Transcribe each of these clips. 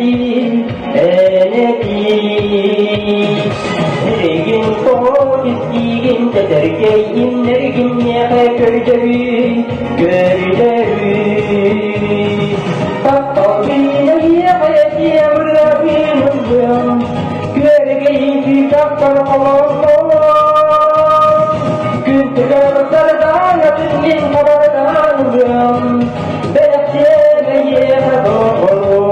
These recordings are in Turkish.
değil Nergin soğuk istigin teterkeyin nergin yaha gördevi Tattavine yaha diyemrabinum Görgeyin ki takkar olalım Güntüler sardan atın kabardan Bekleyemeye doğru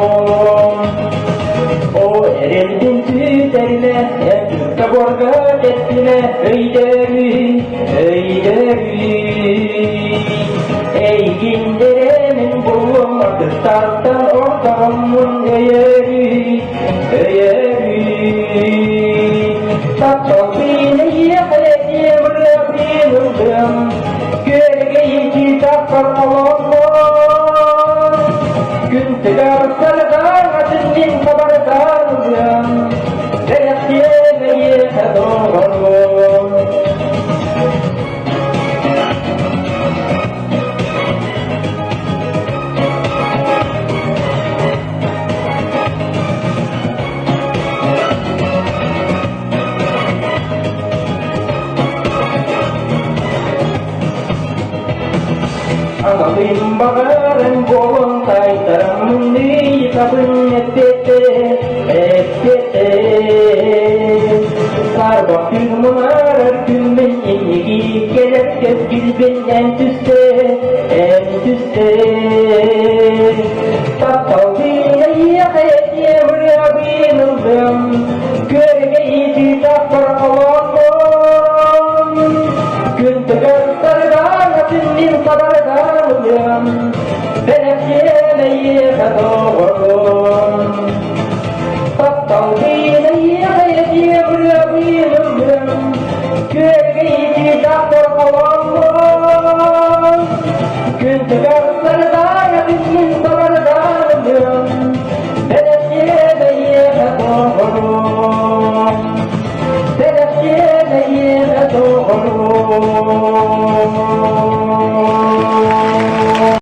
O erildin tüterine Türk'e borga etine Öyderi Ey ginderemin bulum Kıstartan ortamın Öyeri Tattavine yehediye Rabbim Görgeyi ki takkar olalım Güntüler sardan atın kabardan Bekleyemeye doğru Ağabeyim bağırın kolun kaytarım Neyi kapın ettete Sarba külmün arar külmün Enligi gelir göz gülbin en tüste Tattavine yahediye Rabbim Görgeyi ki takkar olalım Güntüler sardan atın kabardan Bekleyemeye doğru